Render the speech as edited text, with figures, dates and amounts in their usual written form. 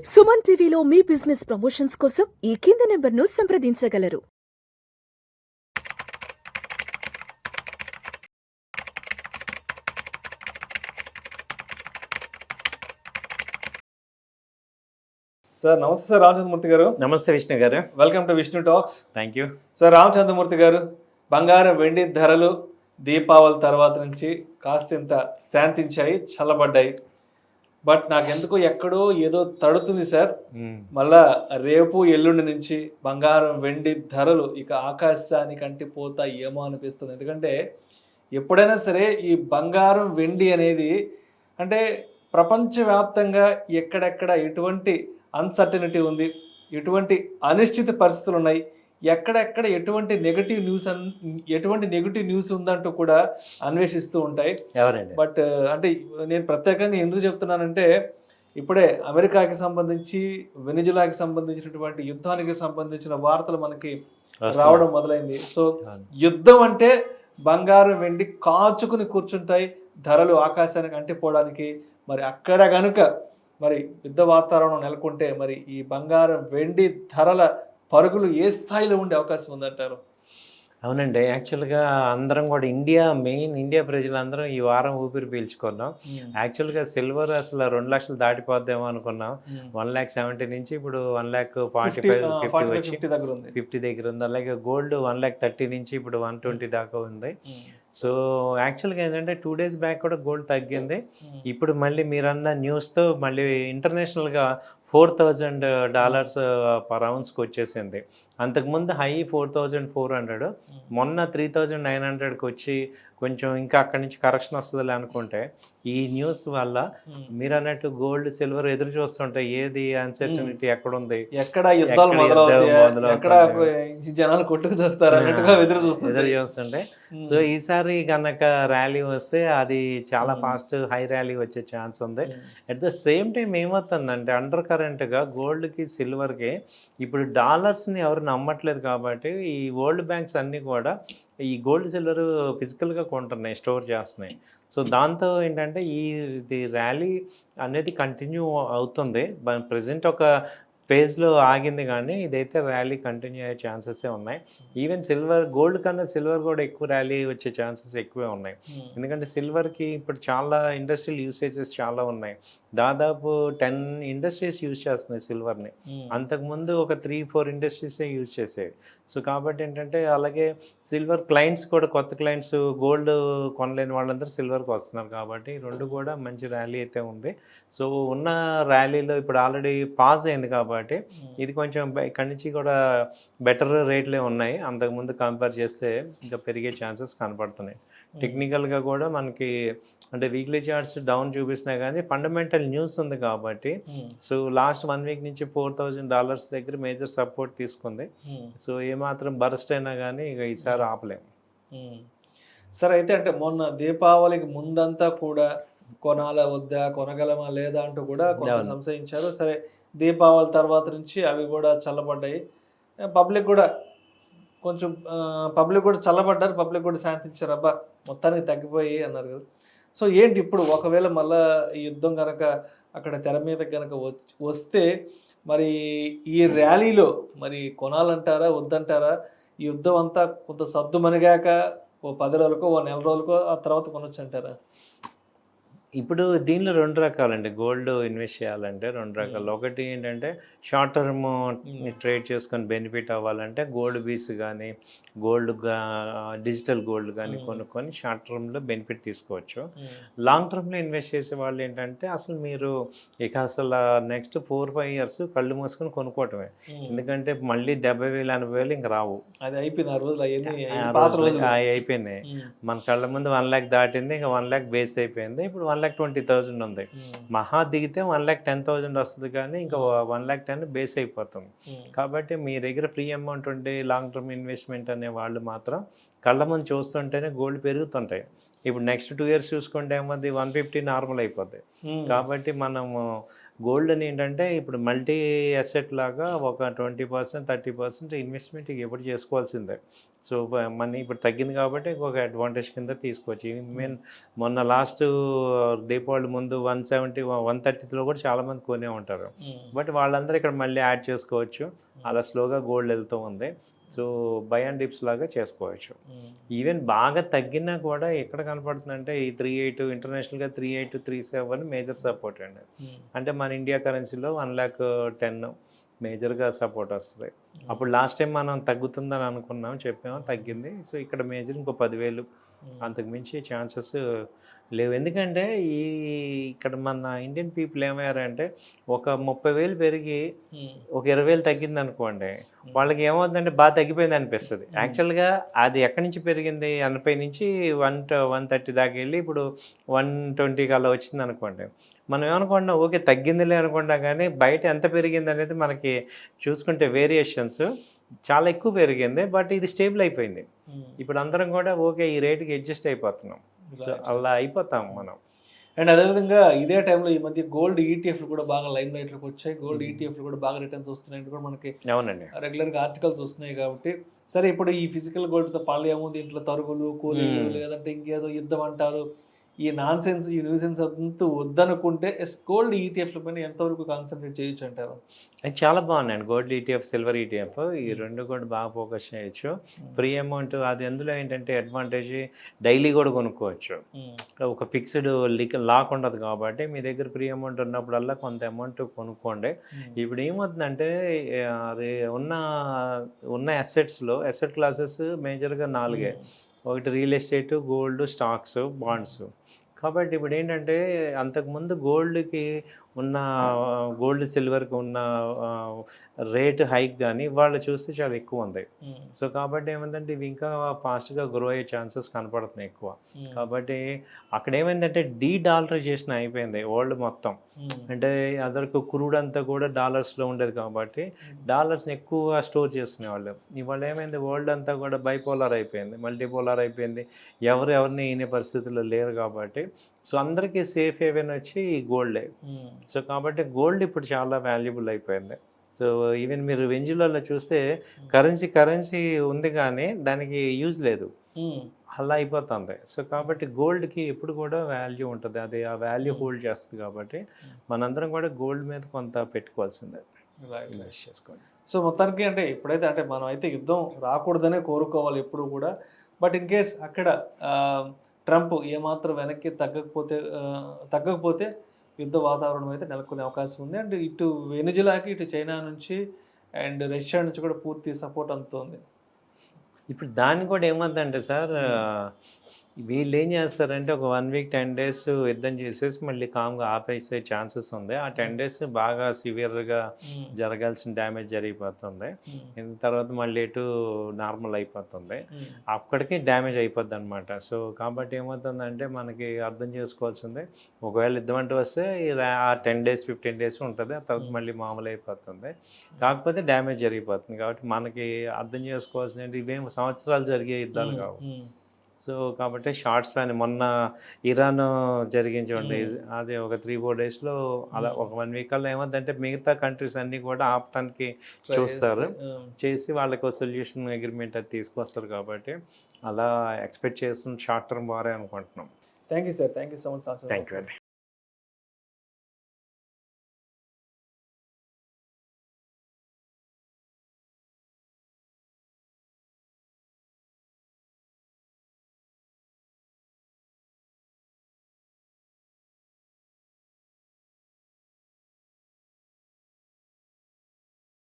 సుమన్ టీవీలో మీ business promotions కోసం ఈ కింది నెంబర్ను సంప్రదించగలరు. సార్ నమస్తే సార్ రామచంద్రమూర్తి గారు. నమస్తే విష్ణు గారు. Welcome to Vishnu talks. Thank you sir Ramachandramurthy గారు, బంగారం వెండి ధరలు దీపావళి తర్వాత నుంచి కాస్తింత శాంతించాయి, చల్లబడ్డాయి. బట్ నాకెందుకో ఎక్కడో ఏదో తడుతుంది సార్. మళ్ళా రేపు ఎల్లుండి నుంచి బంగారం వెండి ధరలు ఇక ఆకాశానికి అంటిపోతాయి ఏమో అనిపిస్తుంది. ఎందుకంటే ఎప్పుడైనా సరే ఈ బంగారం వెండి అనేది అంటే ప్రపంచవ్యాప్తంగా ఎక్కడెక్కడ ఎటువంటి అన్సర్టనిటీ ఉంది, ఎటువంటి అనిశ్చిత పరిస్థితులు ఉన్నాయి, ఎక్కడెక్కడ ఎటువంటి నెగిటివ్ న్యూస్ ఉందంటూ కూడా అన్వేషిస్తూ ఉంటాయి. బట్ అంటే నేను ప్రత్యేకంగా ఎందుకు చెప్తున్నానంటే ఇప్పుడే అమెరికాకి సంబంధించి వెనిజులాకి సంబంధించినటువంటి యుద్ధానికి సంబంధించిన వార్తలు మనకి రావడం మొదలైంది. సో యుద్ధం అంటే బంగారం వెండి కాచుకుని కూర్చుంటాయి, ధరలు ఆకాశానికి అంటిపోవడానికి. మరి అక్కడ కనుక మరి యుద్ధ వాతావరణం నెలకొంటే మరి ఈ బంగారం వెండి ధరల పరుగులు ఏ స్థాయిలో ఉండే అవకాశం ఉందంటారు? అవునండి, యాక్చువల్గా అందరం కూడా ఇండియా ప్రజలందరం ఈ వారం ఊపిరి పీల్చుకున్నాం. యాక్చువల్గా సిల్వర్ అసలు 2 లక్షలు దాటిపోద్దేమో అనుకున్నాం. 1,70,000 నుంచి ఇప్పుడు 1,45,50 50 దగ్గర ఉంది. అలాగే గోల్డ్ 1,30,000 నుంచి ఇప్పుడు 120 దాకా ఉంది. సో యాక్చువల్గా ఏంటంటే 2 డేస్ బ్యాక్ కూడా గోల్డ్ తగ్గింది. ఇప్పుడు మళ్ళీ మీరన్న న్యూస్తో మళ్ళీ ఇంటర్నేషనల్గా $4,000 పర్ ఔన్స్కి వచ్చేసింది. అంతకుముందు హై 4,400, మొన్న 3,900కి వచ్చి కొంచెం ఇంకా అక్కడి నుంచి కరెక్షన్ వస్తుందిలే అనుకుంటే ఈ న్యూస్ వల్ల మీరు అన్నట్టు గోల్డ్ సిల్వర్ ఎదురు చూస్తుంటే ఏది అన్సర్టనిటీ ఎక్కడుంది, ఎక్కడ యుద్ధాలు జనాలు కొట్టుకు ఎదురు చూస్తుంటే. సో ఈసారి కనుక ర్యాలీ వస్తే అది చాలా ఫాస్ట్ హై ర్యాలీ వచ్చే ఛాన్స్ ఉంది. అట్ ద సేమ్ టైం ఏమవుతుందంటే అండర్ కరెంట్గా గోల్డ్కి సిల్వర్కి ఇప్పుడు డాలర్స్ని ఎవరు నమ్మట్లేదు కాబట్టి ఈ వరల్డ్ బ్యాంక్స్ అన్నీ కూడా ఈ గోల్డ్ సిల్వర్ ఫిజికల్గా కొంటున్నాయి, స్టోర్ చేస్తున్నాయి. సో దాంతో ఏంటంటే ఇది ర్యాలీ అనేది కంటిన్యూ అవుతుంది. ప్రజెంట్ ఒక ఫేజ్లో ఆగింది, కానీ ఇదైతే ర్యాలీ కంటిన్యూ అయ్యే ఛాన్సెసే ఉన్నాయి. ఈవెన్ గోల్డ్ కన్నా సిల్వర్ కూడా ఎక్కువ ర్యాలీ వచ్చే ఛాన్సెస్ ఎక్కువే ఉన్నాయి. ఎందుకంటే సిల్వర్కి ఇప్పుడు చాలా ఇండస్ట్రియల్ యూసేజెస్ చాలా ఉన్నాయి. దాదాపు 10 ఇండస్ట్రీస్ యూజ్ చేస్తున్నాయి సిల్వర్ని. అంతకుముందు ఒక 3-4 ఇండస్ట్రీసే యూజ్ చేసేవి. సో కాబట్టి ఏంటంటే అలాగే సిల్వర్ క్లయింట్స్ కూడా, కొత్త క్లయింట్స్ గోల్డ్ కొనలేని వాళ్ళందరూ సిల్వర్కి వస్తున్నారు. కాబట్టి రెండు కూడా మంచి ర్యాలీ అయితే ఉంది. సో ఉన్న ర్యాలీలో ఇప్పుడు ఆల్రెడీ పాజ్ అయింది కాబట్టి ఇది కొంచెం ఇక్కడి నుంచి కూడా బెటర్ రేట్లే ఉన్నాయి. అంతకుముందు కంపేర్ చేస్తే ఇంకా పెరిగే ఛాన్సెస్ కనపడుతున్నాయి. టెక్నికల్గా కూడా మనకి అంటే వీక్లీ చార్ట్స్ డౌన్ చూపిస్తున్నాయి, కానీ ఫండమెంటల్ న్యూస్ ఉంది కాబట్టి సో లాస్ట్ 1 వీక్ నుంచి $4,000 దగ్గర మేజర్ సపోర్ట్ తీసుకుంది. సో ఏమాత్రం బరస్ట్ అయినా కానీ ఇక ఈసారి ఆపలేము. సరే, అయితే అంటే మొన్న దీపావళికి ముందంతా కూడా కొనాలా వద్దా, కొనగలమా లేదా అంటూ కూడా కొంత సంశయించారు. సరే, దీపావళి తర్వాత నుంచి అవి కూడా చల్లబడ్డాయి. పబ్లిక్ కూడా చల్లబడ్డారు, పబ్లిక్ కూడా శాంతించారు. అబ్బా మొత్తానికి తగ్గిపోయి అన్నారు కదా. సో ఏంటి ఇప్పుడు ఒకవేళ మళ్ళా ఈ యుద్ధం కనుక అక్కడ తెర మీద కనుక వస్తే మరి ఈ ర్యాలీలో మరి కొనాలంటారా వద్దంటారా? ఈ యుద్ధం అంతా కొంత సద్దు మనిగాక ఓ 10 రోజులకో ఓ నెల రోజులకో ఆ తర్వాత కొనొచ్చు అంటారా? ఇప్పుడు దీనిలో 2 రకాలండి. గోల్డ్ ఇన్వెస్ట్ చేయాలంటే 2 రకాలు. ఒకటి ఏంటంటే షార్ట్ టర్మ్ ట్రేడ్ చేసుకొని బెనిఫిట్ అవ్వాలంటే గోల్డ్ బీస్ కానీ డిజిటల్ గోల్డ్ కానీ కొనుక్కొని షార్ట్ టర్మ్లో బెనిఫిట్ తీసుకోవచ్చు. లాంగ్ టర్మ్లో ఇన్వెస్ట్ చేసే వాళ్ళు ఏంటంటే అసలు మీరు అసలు నెక్స్ట్ 4-5 ఇయర్స్ కళ్ళు మూసుకొని కొనుక్కోవటమే. ఎందుకంటే మళ్ళీ 70,000 80,000 ఇంక రావు. అది అయిపోయింది, అయిపోయినాయి. మన కళ్ళ ముందు 1 lakh దాటింది, ఇంకా 1 lakh బేస్ అయిపోయింది. ఇప్పుడు 1,20,000 ఉంది. మహా దిగితే 1,10,000 వస్తుంది, కానీ ఇంకా 1,10,000 బేస్ అయిపోతుంది. కాబట్టి మీ దగ్గర ఫ్రీ అమౌంట్ ఉండి లాంగ్ టర్మ్ ఇన్వెస్ట్మెంట్ అనే వాళ్ళు మాత్రం కళ్ళ ముందు చూస్తుంటేనే గోల్డ్ పెరుగుతుంటాయి. ఇప్పుడు నెక్స్ట్ 2 ఇయర్స్ చూసుకుంటే ఏమది 150 నార్మల్ అయిపోద్ది. కాబట్టి మనము గోల్డ్ అని ఏంటంటే ఇప్పుడు మల్టీ అసెట్ లాగా ఒక 20% 30% ఇన్వెస్ట్మెంట్ ఎప్పుడు చేసుకోవాల్సిందే. సో మనీ ఇప్పుడు తగ్గింది కాబట్టి ఒక అడ్వాంటేజ్ కింద తీసుకోవచ్చు. ఈవెన్ మొన్న లాస్ట్ దీపావళి ముందు 170 130లో కూడా చాలామంది కొనే ఉంటారు. బట్ వాళ్ళందరూ ఇక్కడ మళ్ళీ యాడ్ చేసుకోవచ్చు. అలా స్లోగా గోల్డ్ వెళ్తూ ఉంది. సో బై అండ్ డిప్స్ లాగా చేసుకోవచ్చు. ఈవెన్ బాగా తగ్గినా కూడా ఎక్కడ కనపడుతుందంటే ఈ 38 ఇంటర్నేషనల్గా 38 37 మేజర్ సపోర్ట్ అండి. అంటే మన ఇండియా కరెన్సీలో 1,10,000 మేజర్గా సపోర్ట్ వస్తుంది. అప్పుడు లాస్ట్ టైం మనం తగ్గుతుందని అనుకున్నాం, చెప్పాము, తగ్గింది. సో ఇక్కడ మేజర్ ఇంకో 10,000 అంతకు మించి ఛాన్సెస్ లేవు. ఎందుకంటే ఇక్కడ మన ఇండియన్ పీపుల్ ఏమయ్యారంటే ఒక 30,000 పెరిగి ఒక 20,000 తగ్గింది అనుకోండి, వాళ్ళకి ఏమవుతుందంటే బాగా తగ్గిపోయింది అనిపిస్తుంది. యాక్చువల్గా అది ఎక్కడి నుంచి పెరిగింది, 80 నుంచి 130 దాకా వెళ్ళి ఇప్పుడు 120కి అలా వచ్చింది అనుకోండి, మనం ఏమనుకుంటున్నాం ఓకే తగ్గిందిలే అనుకుంటాం, కానీ బయట ఎంత పెరిగింది అనేది మనకి చూసుకుంటే వేరియేషన్స్ చాలా ఎక్కువ పెరిగింది. బట్ ఇది స్టేబుల్ అయిపోయింది. ఇప్పుడు అందరం కూడా ఓకే ఈ రేటుకి అడ్జస్ట్ అయిపోతున్నాం. సో అలా అయిపోతాం మనం. అండ్ అదేవిధంగా ఇదే టైంలో ఈ మధ్య గోల్డ్ ఈటీఎఫ్లు కూడా బాగా లైమ్ లైట్లోకి వచ్చాయి. గోల్డ్ ఈటీఎఫ్లు కూడా బాగా రిటర్న్స్ వస్తున్నాయి కూడా మనకి అవునండి రెగ్యులర్గా ఆర్టికల్స్ వస్తున్నాయి. కాబట్టి సరే ఇప్పుడు ఈ ఫిజికల్ గోల్డ్తో పాలు ఏముంది, ఇంట్లో తరుగులు కూలీలు లేదంటే ఇంకేదో యుద్ధం అంటారు, ఈ నాన్ సెన్స్ ఈ న్యూసెన్స్ అంతా వద్దనుకుంటే గోల్డ్ ఈటీఎఫ్ల పైన ఎంతవరకు కాన్సన్ట్రేట్ చేయొచ్చు అంటారు? అది చాలా బాగున్నాయండి. గోల్డ్ ఈటీఎఫ్, సిల్వర్ ఈటీఎఫ్ ఈ రెండు కూడా బాగా ఫోకస్ చేయొచ్చు. ఫ్రీ అమౌంట్ అది అందులో ఏంటంటే అడ్వాంటేజ్ డైలీ కూడా కొనుక్కోవచ్చు. ఒక ఫిక్స్డ్ లాక్ ఉండదు కాబట్టి మీ దగ్గర ఫ్రీ అమౌంట్ ఉన్నప్పుడల్లా కొంత అమౌంట్ కొనుక్కోండి. ఇప్పుడు ఏమవుతుందంటే ఉన్న అసెట్స్లో అసెట్ క్లాసెస్ మేజర్గా 4. ఒకటి real estate, gold, stocks, bonds. కాబట్టి ఇప్పుడు ఏంటంటే అంతకుముందు గోల్డ్ సిల్వర్కి ఉన్న రేట్ హైక్ కానీ వాళ్ళు చూస్తే చాలా ఎక్కువ ఉంది. సో కాబట్టి ఏమైందంటే ఇవి ఇంకా ఫాస్ట్గా గ్రో అయ్యే ఛాన్సెస్ కనపడుతున్నాయి ఎక్కువ. కాబట్టి అక్కడ ఏమైందంటే డాలరైజేషన్ అయిపోయింది వరల్డ్ మొత్తం. అంటే అదరకు క్రూడ్ అంతా కూడా డాలర్స్లో ఉండేది కాబట్టి డాలర్స్ని ఎక్కువ స్టోర్ చేసుకునేవాళ్ళు. ఇవాళ ఏమైంది వరల్డ్ అంతా కూడా బైపోలార్ అయిపోయింది, మల్టీపోలార్ అయిపోయింది. ఎవరిని ఈనే పరిస్థితుల్లో లేరు కాబట్టి సో అందరికీ సేఫ్ హేవెన్ వచ్చి గోల్డే. సో కాబట్టి గోల్డ్ ఇప్పుడు చాలా వాల్యుబుల్ అయిపోయింది. సో ఈవెన్ మీరు వెంజులలో చూస్తే కరెన్సీ ఉంది కానీ దానికి యూజ్ లేదు, అలా అయిపోతుంది. సో కాబట్టి గోల్డ్కి ఎప్పుడు కూడా వాల్యూ ఉంటుంది, అది ఆ వాల్యూ హోల్డ్ చేస్తుంది. కాబట్టి మనందరం కూడా గోల్డ్ మీద కొంత పెట్టుకోవాల్సిందే, ఇన్వెస్ట్ చేసుకోండి. సో మొత్తానికి అంటే ఇప్పుడైతే అంటే మనం అయితే యుద్ధం రాకూడదనే కోరుకోవాలి ఎప్పుడు కూడా. బట్ ఇన్ కేస్ అక్కడ ట్రంప్ ఏమాత్రం వెనక్కి తగ్గకపోతే యుద్ధ వాతావరణం అయితే నెలకొనే అవకాశం ఉంది. అండ్ ఇటు వెనిజులాకి, ఇటు చైనా నుంచి అండ్ రష్యా నుంచి కూడా పూర్తి సపోర్ట్ అందుతుంది. ఇప్పుడు దాన్ని కూడా ఏమవుతుందంటే సార్, వీళ్ళు ఏం చేస్తారంటే ఒక 1 వీక్ 10 days యుద్ధం చేసేసి మళ్ళీ కామ్గా ఆపేసే ఛాన్సెస్ ఉంది. ఆ 10 days బాగా సివియర్గా జరగాల్సిన డ్యామేజ్ జరిగిపోతుంది. తర్వాత మళ్ళీ ఇటు నార్మల్ అయిపోతుంది, అక్కడికి డ్యామేజ్ అయిపోద్ది అనమాట. సో కాబట్టి ఏమవుతుందంటే మనకి అర్థం చేసుకోవాల్సిందే, ఒకవేళ యుద్ధం అంటూ వస్తే ఆ 10 days 15 days ఉంటుంది, ఆ తర్వాత మళ్ళీ మామూలు అయిపోతుంది. కాకపోతే డ్యామేజ్ జరిగిపోతుంది. కాబట్టి మనకి అర్థం చేసుకోవాల్సింది ఇవేం సంవత్సరాలు జరిగే యుద్ధాలు కావు. సో కాబట్టి షార్ట్ స్పాన్ మొన్న ఇరాన్ జరిగించండి, అది ఒక 3-4 daysలో అలా ఒక 1 week కల్లా ఏమవుతుందంటే మిగతా కంట్రీస్ అన్నీ కూడా ఆపటానికి చూస్తారు, చేసి వాళ్ళకి సొల్యూషన్ అగ్రిమెంట్ అది తీసుకొస్తారు. కాబట్టి అలా ఎక్స్పెక్ట్ చేస్తున్న షార్ట్ టర్మ్ వారే అనుకుంటున్నాం. Thank you sir, thank you so much. Thank you అండి.